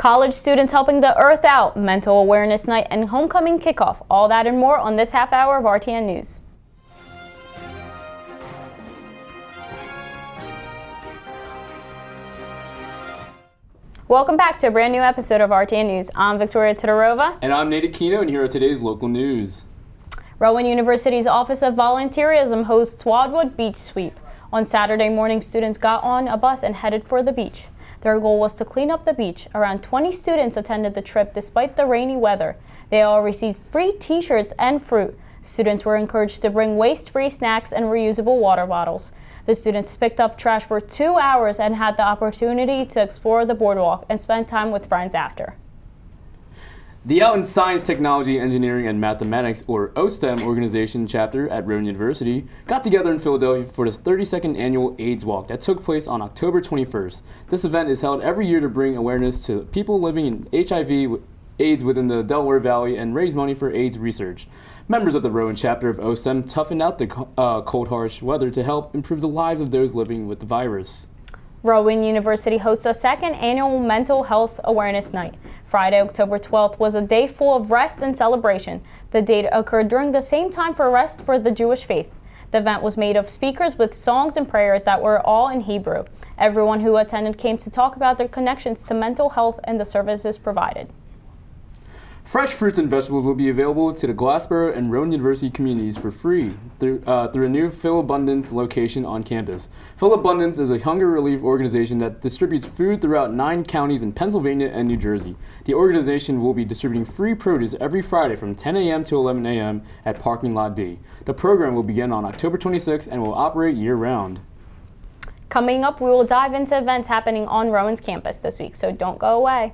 College students helping the earth out, mental awareness night, and homecoming kickoff. All that and more on this half hour of RTN News. Welcome back to a brand new episode of RTN News. I'm Victoria Todorova. And I'm Nate Aquino, and here are today's local news. Rowan University's Office of Volunteerism hosts Wildwood Beach Sweep. On Saturday morning, students got on a bus and headed for the beach. Their goal was to clean up the beach. Around 20 students attended the trip despite the rainy weather. They all received free t-shirts and fruit. Students were encouraged to bring waste-free snacks and reusable water bottles. The students picked up trash for 2 hours and had the opportunity to explore the boardwalk and spend time with friends after. The Out in Science, Technology, Engineering, and Mathematics, or OSTEM organization chapter at Rowan University got together in Philadelphia for the 32nd annual AIDS Walk that took place on October 21st. This event is held every year to bring awareness to people living in HIV AIDS within the Delaware Valley and raise money for AIDS research. Members of the Rowan chapter of OSTEM toughened out the cold, harsh weather to help improve the lives of those living with the virus. Rowan University hosts a second annual Mental Health Awareness Night. Friday, October 12th was a day full of rest and celebration. The date occurred during the same time for rest for the Jewish faith. The event was made of speakers with songs and prayers that were all in Hebrew. Everyone who attended came to talk about their connections to mental health and the services provided. Fresh fruits and vegetables will be available to the Glassboro and Rowan University communities for free through a new Fill Abundance location on campus. Fill Abundance is a hunger relief organization that distributes food throughout 9 counties in Pennsylvania and New Jersey. The organization will be distributing free produce every Friday from 10 a.m. to 11 a.m. at Parking Lot D. The program will begin on October 26th and will operate year-round. Coming up, we will dive into events happening on Rowan's campus this week, so don't go away.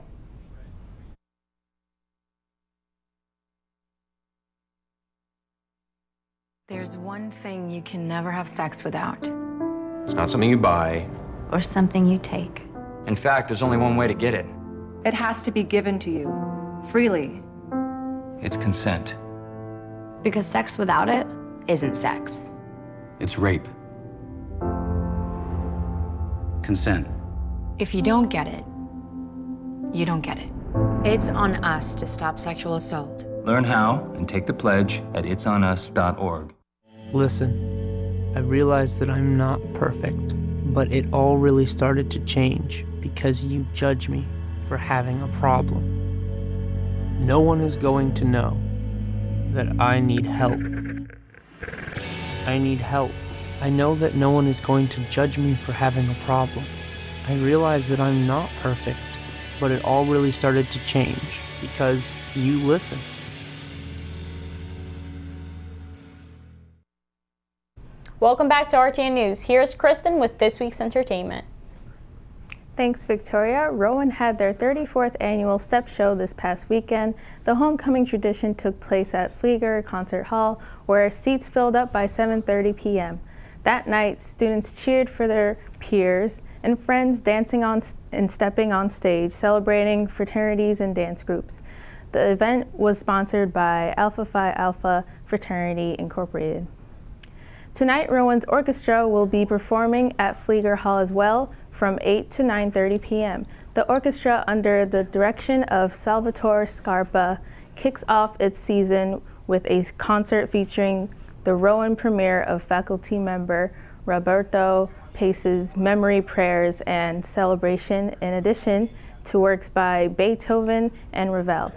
There's one thing you can never have sex without. It's not something you buy. Or something you take. In fact, there's only one way to get it. It has to be given to you, freely. It's consent. Because sex without it isn't sex. It's rape. Consent. If you don't get it, you don't get it. It's on us to stop sexual assault. Learn how and take the pledge at itsonus.org. Listen, I realize that I'm not perfect, but it all really started to change because you judge me for having a problem. No one is going to know that I need help. I need help. I know that no one is going to judge me for having a problem. I realize that I'm not perfect, but it all really started to change because you listen. Welcome back to RTN News. Here's Kristen with this week's entertainment. Thanks, Victoria. Rowan had their 34th annual Step Show this past weekend. The homecoming tradition took place at Flieger Concert Hall, where seats filled up by 7:30 p.m. That night, students cheered for their peers and friends dancing on and stepping on stage, celebrating fraternities and dance groups. The event was sponsored by Alpha Phi Alpha Fraternity Incorporated. Tonight, Rowan's orchestra will be performing at Flieger Hall as well from 8 to 9:30 p.m. The orchestra, under the direction of Salvatore Scarpa, kicks off its season with a concert featuring the Rowan premiere of faculty member Roberto Pace's Memory Prayers and Celebration, in addition to works by Beethoven and Ravel.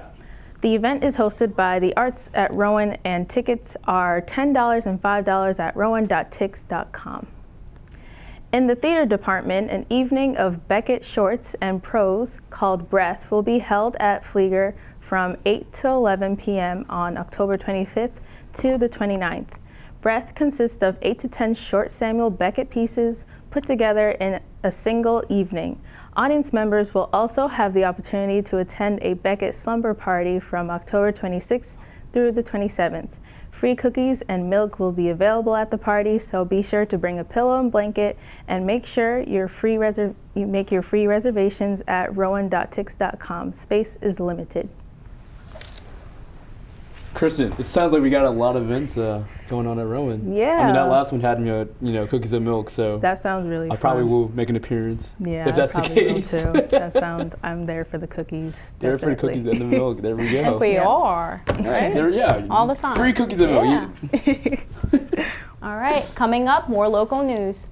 The event is hosted by the Arts at Rowan, and tickets are $10 and $5 at rowan.tix.com. In the theater department, an evening of Beckett shorts and prose called Breath will be held at Flieger from 8 to 11 p.m. on October 25th to the 29th. Breath consists of 8 to 10 short Samuel Beckett pieces put together in a single evening. Audience members will also have the opportunity to attend a Beckett slumber party from October 26th through the 27th. Free cookies and milk will be available at the party, so be sure to bring a pillow and blanket and make sure you make your free reservations at rowan.tix.com. Space is limited. Kristen, it sounds like we got a lot of events going on at Rowan. Yeah. I mean, that last one had me at, cookies and milk, so That sounds really fun. I probably will make an appearance. Yeah, if that's I the probably case. will too. That sounds, I'm there for the cookies. There for the cookies and the milk. There we go. I think we are. Right? Yeah. All the time. Free cookies and milk. Yeah. All right, coming up, more local news.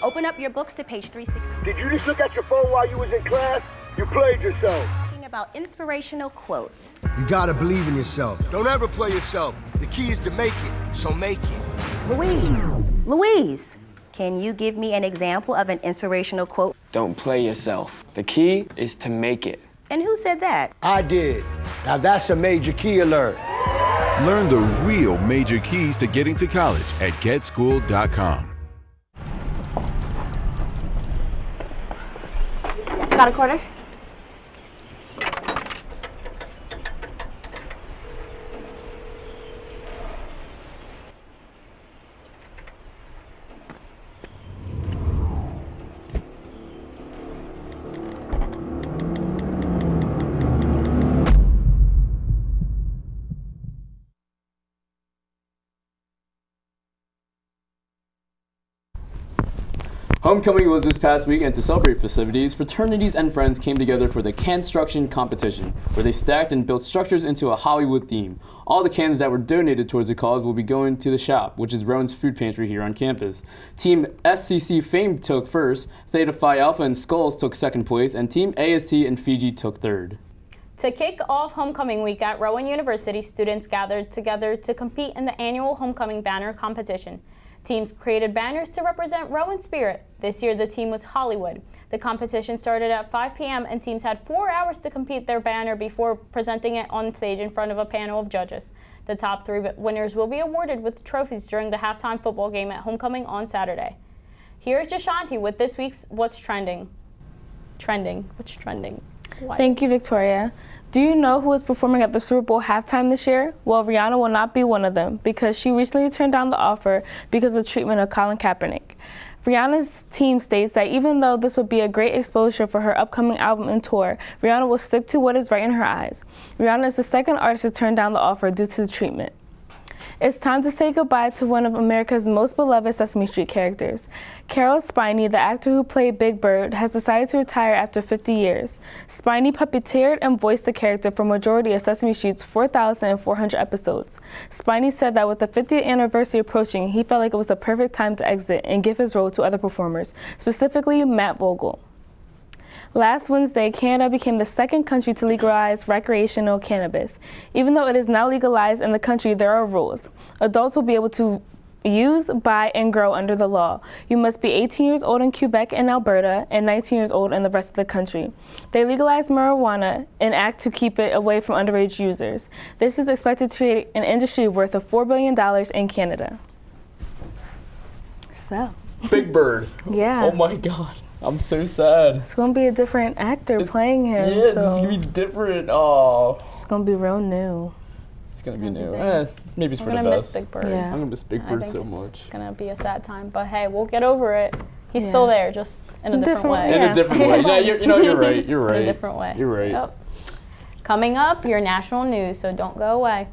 Open up your books to page 360. Did you just look at your phone while you was in class? You played yourself. Talking about inspirational quotes. You gotta believe in yourself. Don't ever play yourself. The key is to make it, so make it. Louise, can you give me an example of an inspirational quote? Don't play yourself. The key is to make it. And who said that? I did. Now that's a major key alert. Learn the real major keys to getting to college at getschool.com. Got a quarter? Homecoming was this past week, and to celebrate festivities, fraternities and friends came together for the Construction competition, where they stacked and built structures into a Hollywood theme. All the cans that were donated towards the cause will be going to the shop, which is Rowan's food pantry here on campus. Team SCC Fame took first, Theta Phi Alpha and Skulls took second place, and Team AST and Fiji took third. To kick off Homecoming Week at Rowan University, students gathered together to compete in the annual Homecoming Banner competition. Teams created banners to represent Rowan spirit. This year, the team was Hollywood. The competition started at 5 p.m. and teams had 4 hours to complete their banner before presenting it on stage in front of a panel of judges. The top 3 winners will be awarded with trophies during the halftime football game at Homecoming on Saturday. Here's Jashanti with this week's What's Trending. What's trending? What? Thank you, Victoria. Do you know who is performing at the Super Bowl halftime this year? Well, Rihanna will not be one of them because she recently turned down the offer because of treatment of Colin Kaepernick. Rihanna's team states that even though this would be a great exposure for her upcoming album and tour, Rihanna will stick to what is right in her eyes. Rihanna is the second artist to turn down the offer due to the treatment. It's time to say goodbye to one of America's most beloved Sesame Street characters. Carol Spiney, the actor who played Big Bird, has decided to retire after 50 years. Spiney puppeteered and voiced the character for majority of Sesame Street's 4,400 episodes. Spiney said that with the 50th anniversary approaching, he felt like it was the perfect time to exit and give his role to other performers, specifically Matt Vogel. Last Wednesday, Canada became the second country to legalize recreational cannabis. Even though it is now legalized in the country, there are rules. Adults will be able to use, buy, and grow under the law. You must be 18 years old in Quebec and Alberta and 19 years old in the rest of the country. They legalized marijuana, an act to keep it away from underage users. This is expected to create an industry worth of $4 billion in Canada. So. Big Bird. Yeah. Oh my God. I'm so sad. It's gonna be a different actor playing him. Yeah, it's gonna be different. Oh. It's gonna be real new. It's gonna be new. Maybe it's for the I'm gonna best. miss Big Bird. Yeah. I'm gonna miss Big Bird so much. It's gonna be a sad time, but hey, we'll get over it. He's still there, just in a different way. In a different way. Yeah, you're right. You're right. In a different way. You're right. Yep. Coming up, your national news, so don't go away.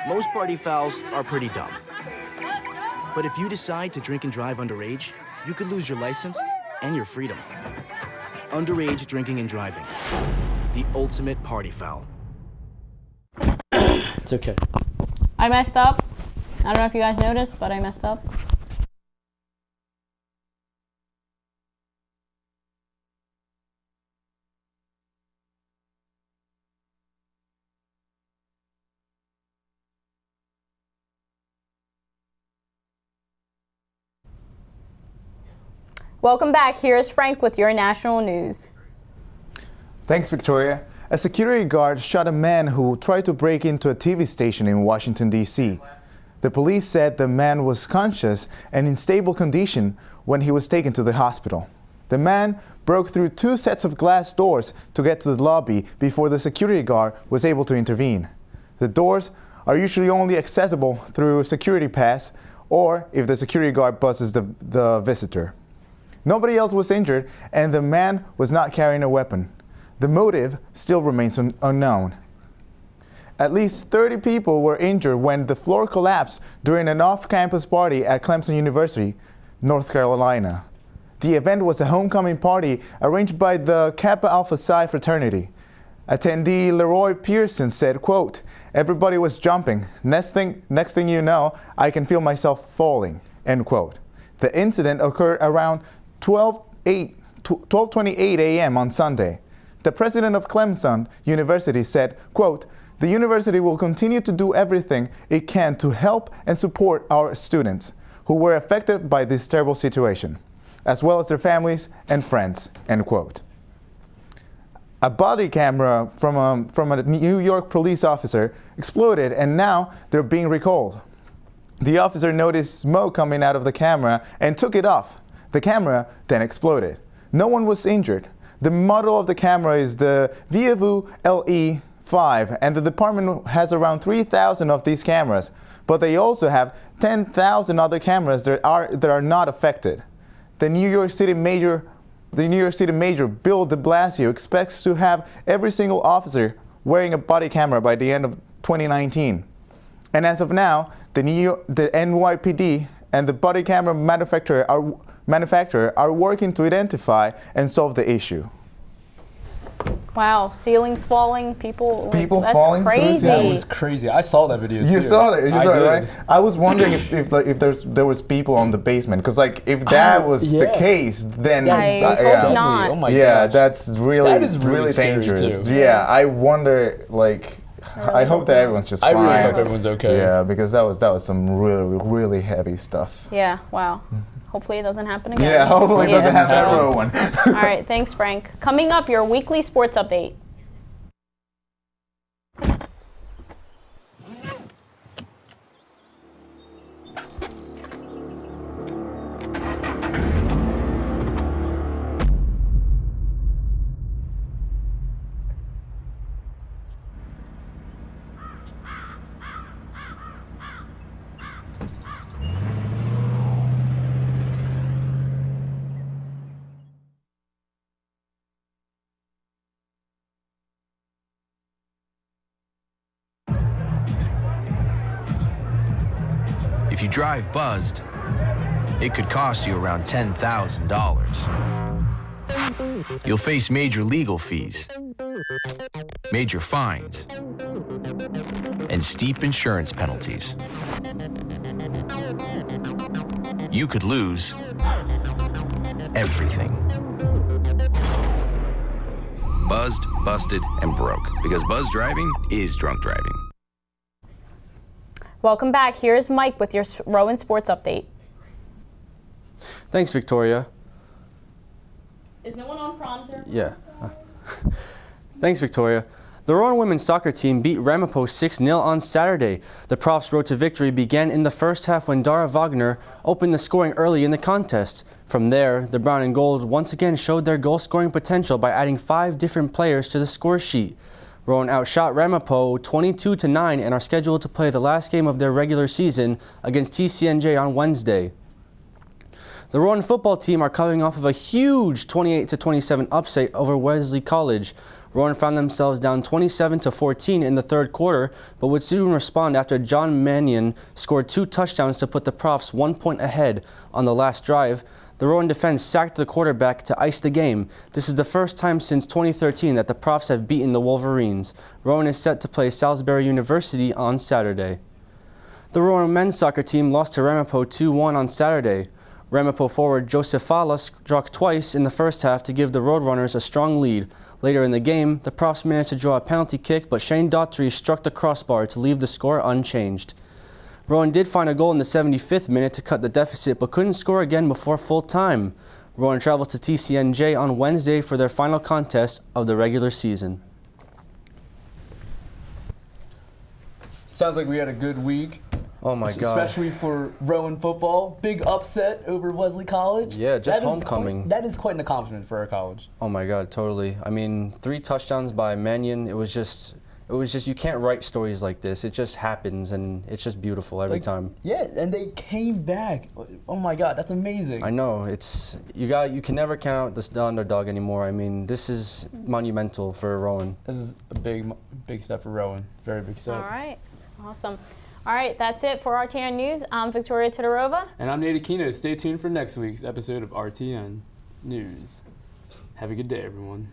Most party fouls are pretty dumb. But if you decide to drink and drive underage, you could lose your license and your freedom. Underage drinking and driving. The ultimate party foul. It's okay. I messed up. I don't know if you guys noticed, but I messed up. Welcome back. Here's Frank with your national news. Thanks, Victoria. A security guard shot a man who tried to break into a TV station in Washington, D.C. The police said the man was conscious and in stable condition when he was taken to the hospital. The man broke through 2 sets of glass doors to get to the lobby before the security guard was able to intervene. The doors are usually only accessible through a security pass or if the security guard buses the visitor. Nobody else was injured and the man was not carrying a weapon. The motive still remains unknown. At least 30 people were injured when the floor collapsed during an off-campus party at Clemson University, North Carolina. The event was a homecoming party arranged by the Kappa Alpha Psi fraternity. Attendee Leroy Pearson said, quote, "Everybody was jumping. Next thing you know, I can feel myself falling," end quote. The incident occurred around 12:28 a.m. on Sunday. The president of Clemson University said, quote, "The university will continue to do everything it can to help and support our students who were affected by this terrible situation, as well as their families and friends," end quote. A body camera from a New York police officer exploded and now they're being recalled. The officer noticed smoke coming out of the camera and took it off. The camera then exploded. No one was injured. The model of the camera is the Viavu LE5, and the department has around 3,000 of these cameras, but they also have 10,000 other cameras that are not affected. The New York City Mayor Bill de Blasio expects to have every single officer wearing a body camera by the end of 2019. And as of now, the NYPD and the body camera manufacturer are working to identify and solve the issue. Wow, ceilings falling, people that's falling crazy. That was crazy. I saw that video too. You saw it, right? I was wondering if there was people on the basement, because like if that was the case, then I hope not. Oh my gosh. That is really dangerous. Too. Yeah, I wonder like. I hope that everyone's just fine. I really hope everyone's okay. Yeah, because that was some really heavy stuff. Yeah, wow. Hopefully it doesn't happen again. Yeah, hopefully it doesn't happen to Rowan. All right, thanks, Frank. Coming up, your weekly sports update. If you drive buzzed, it could cost you around $10,000. You'll face major legal fees, major fines, and steep insurance penalties. You could lose everything. Buzzed, busted, and broke, because buzz driving is drunk driving. Welcome back. Here's Mike with your Rowan Sports Update. Thanks, Victoria. Is no one on prompter? Yeah. Thanks, Victoria. The Rowan women's soccer team beat Ramapo 6-0 on Saturday. The Profs' road to victory began in the first half when Dara Wagner opened the scoring early in the contest. From there, the Brown and Gold once again showed their goal-scoring potential by adding 5 different players to the score sheet. Rowan outshot Ramapo 22-9 and are scheduled to play the last game of their regular season against TCNJ on Wednesday. The Rowan football team are coming off of a huge 28-27 upset over Wesley College. Rowan found themselves down 27-14 in the third quarter, but would soon respond after John Mannion scored 2 touchdowns to put the Profs 1 point ahead on the last drive. The Rowan defense sacked the quarterback to ice the game. This is the first time since 2013 that the Profs have beaten the Wolverines. Rowan is set to play Salisbury University on Saturday. The Rowan men's soccer team lost to Ramapo 2-1 on Saturday. Ramapo forward Joseph Fala struck twice in the first half to give the Roadrunners a strong lead. Later in the game, the Profs managed to draw a penalty kick, but Shane Daughtry struck the crossbar to leave the score unchanged. Rowan did find a goal in the 75th minute to cut the deficit, but couldn't score again before full time. Rowan travels to TCNJ on Wednesday for their final contest of the regular season. Sounds like we had a good week. Oh my God. Especially for Rowan football. Big upset over Wesley College. Yeah, just homecoming. That is quite an accomplishment for our college. Oh my God, totally. I mean, 3 touchdowns by Mannion. It was just, you can't write stories like this. It just happens, and it's just beautiful every time. Yeah, and they came back. Oh my God, that's amazing. I know. You can never count out the underdog anymore. I mean, this is monumental for Rowan. This is a big step for Rowan. Very big step. All right, awesome. All right, that's it for RTN News. I'm Victoria Todorova. And I'm Nate Aquino. Stay tuned for next week's episode of RTN News. Have a good day, everyone.